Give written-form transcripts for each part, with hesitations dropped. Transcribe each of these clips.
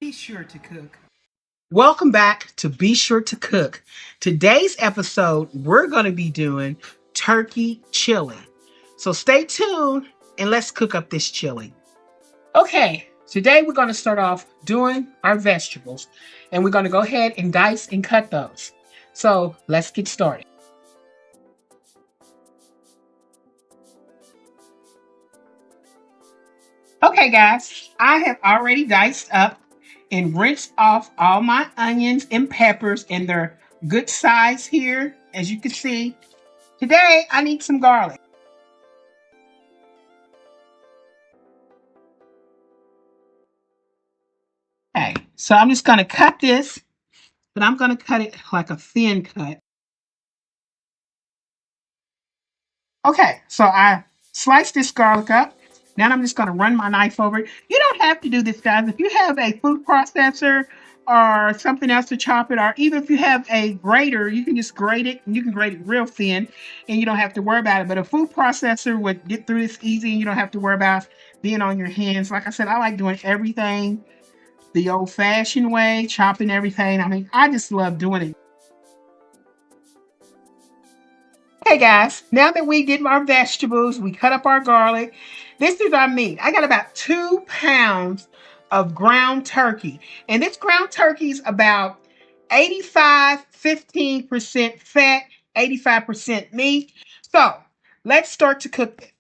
Be sure to cook. Welcome back to Be Sure to Cook. Today's episode, we're going to be doing turkey chili. So stay tuned and let's cook up this chili. Okay, today we're going to start off doing our vegetables. And we're going to go ahead and dice and cut those. So let's get started. Okay, guys, I have already diced up and rinsed off all my onions and peppers, and they're good size here, as you can see. Today, I need some garlic. Okay, so I'm just going to cut this, but I'm going to cut it like a thin cut. Okay, so I sliced this garlic up. Now I'm just going to run my knife over it. You don't have to do this, guys. If you have a food processor or something else to chop it, or even if you have a grater, you can just grate it, and you can grate it real thin, and you don't have to worry about it. But a food processor would get through this easy, and you don't have to worry about being on your hands. Like I said, I like doing everything the old-fashioned way, chopping everything. I mean, I just love doing it. Okay, guys, now that we did our vegetables, we cut up our garlic. This is our meat. I got about 2 pounds of ground turkey. And this ground turkey is about 15% fat, 85% meat. So let's start to cook this.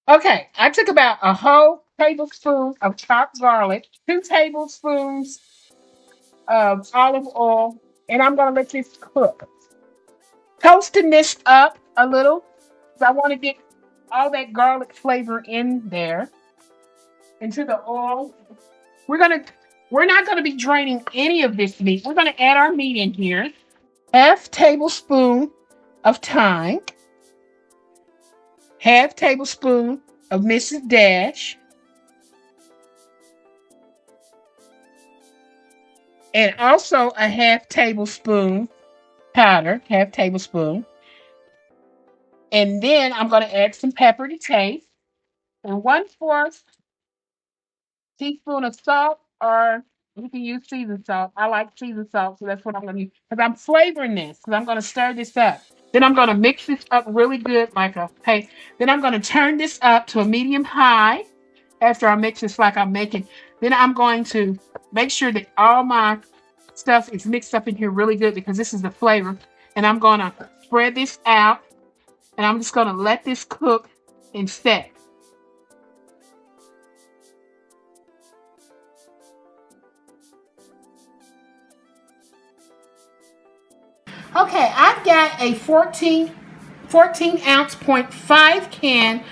Okay, I took about a whole tablespoon of chopped garlic, 2 tablespoons of olive oil, and I'm going to let this cook. Toasting this up a little because I want to get all that garlic flavor in there into the oil. We're not gonna be draining any of this meat. We're gonna add our meat in here. Half tablespoon of thyme, half tablespoon of Mrs. Dash, and also a half tablespoon powder, half tablespoon. And then I'm going to add some pepper to taste, and 1/4 teaspoon of salt, or you can use seasoned salt. I like seasoned salt, so that's what I'm going to use. Because I'm flavoring this, because I'm going to stir this up. Then I'm going to mix this up really good like a paste. Then I'm going to turn this up to a medium high after I mix this like I'm making. Then I'm going to make sure that all my stuff is mixed up in here really good because this is the flavor. And I'm going to spread this out. And I'm just going to let this cook and set. Okay, I've got a 14 ounce 0.5 can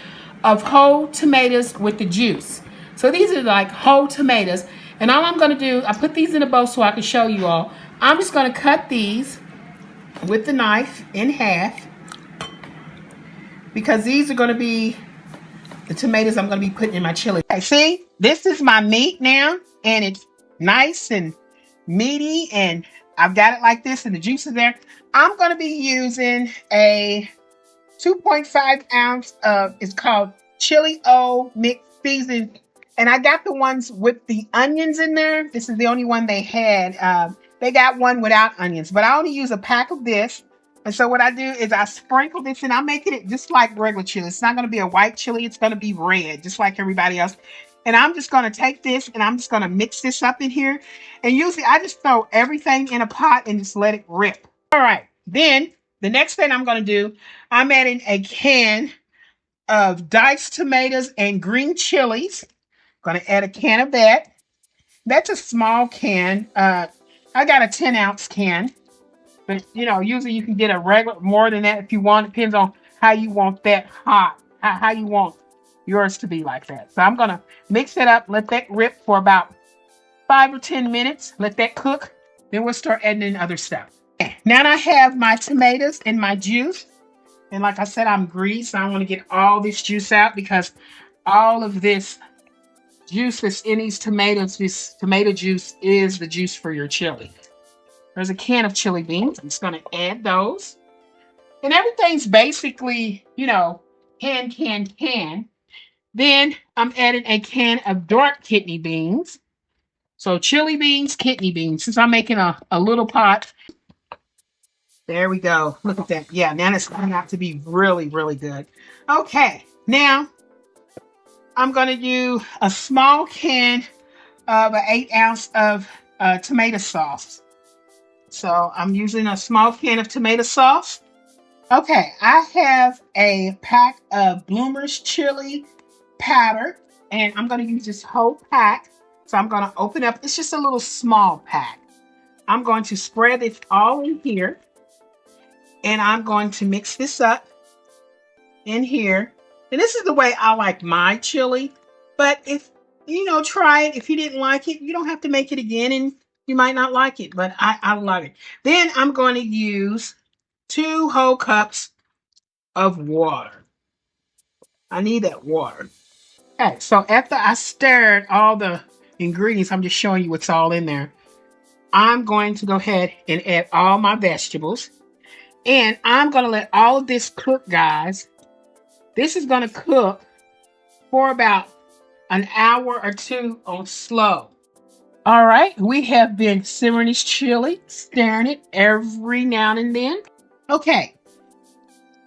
of whole tomatoes with the juice. So these are like whole tomatoes. And all I'm going to do, I put these in a bowl so I can show you all. I'm just going to cut these with the knife in half, because these are going to be the tomatoes I'm going to be putting in my chili. Okay, see, this is my meat now, and it's nice and meaty, and I've got it like this, and the juice is there. I'm going to be using a 2.5 ounce of, it's called Chili O mixed season, and I got the ones with the onions in there. This is the only one they had. They got one without onions, but I only use a pack of this. And so what I do is I sprinkle this, and I'm making it just like regular chili. It's not going to be a white chili. It's going to be red, just like everybody else. And I'm just going to take this, and I'm just going to mix this up in here. And usually I just throw everything in a pot and just let it rip. All right. Then the next thing I'm going to do, I'm adding a can of diced tomatoes and green chilies. Going to add a can of that. That's a small can. I got a 10 ounce can. But, you know, usually you can get a regular, more than that if you want. It depends on how you want that hot, how you want yours to be like that. So I'm going to mix it up, let that rip for about 5 or 10 minutes. Let that cook. Then we'll start adding in other stuff. Okay. Now I have my tomatoes and my juice. And like I said, I'm greased. So I want to get all this juice out because all of this juice that's in these tomatoes, this tomato juice is the juice for your chili. There's a can of chili beans. I'm just going to add those. And everything's basically, you know, can. Then I'm adding a can of dark kidney beans. So chili beans, kidney beans. Since I'm making a little pot, there we go. Look at that. Yeah, now it's coming out to be really, really good. Okay, now I'm going to do a small can of an 8 ounce of tomato sauce. So I'm using a small can of tomato sauce. Okay, I have a pack of Bloomer's chili powder, and I'm going to use this whole pack. So I'm going to open up. It's just a little small pack. I'm going to spread it all in here, and I'm going to mix this up in here. And this is the way I like my chili. But if, try it. If you didn't like it, you don't have to make it again, and you might not like it, but I love it. Then I'm going to use 2 whole cups of water. I need that water. Okay, so after I stirred all the ingredients, I'm just showing you what's all in there. I'm going to go ahead and add all my vegetables. And I'm going to let all of this cook, guys. This is going to cook for about an hour or 2 on slow. All right, we have been simmering this chili, stirring it every now and then. Okay,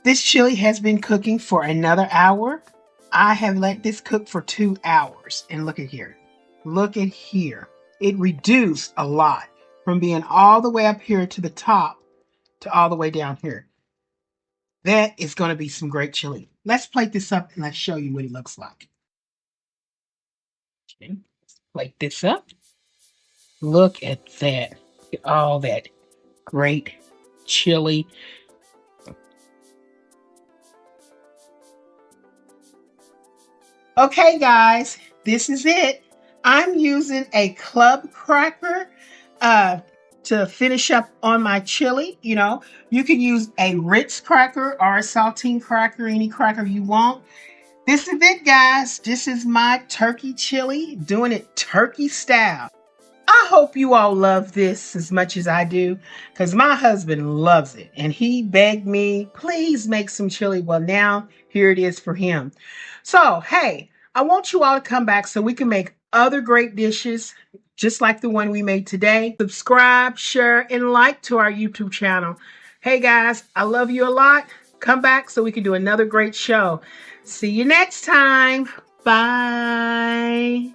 this chili has been cooking for another hour. I have let this cook for 2 hours. And look at here. Look at here. It reduced a lot from being all the way up here to the top to all the way down here. That is going to be some great chili. Let's plate this up and let's show you what it looks like. Okay, let's plate this up. Look at that. Look at all that great chili. Okay, guys, this is it. I'm using a club cracker to finish up on my chili. You can use a Ritz cracker or a saltine cracker, any cracker you want. This is it, guys. This is my turkey chili, doing it turkey style. I hope you all love this as much as I do, because my husband loves it. And he begged me, please make some chili. Well, now here it is for him. So, hey, I want you all to come back so we can make other great dishes, just like the one we made today. Subscribe, share, and like to our YouTube channel. Hey, guys, I love you a lot. Come back so we can do another great show. See you next time. Bye.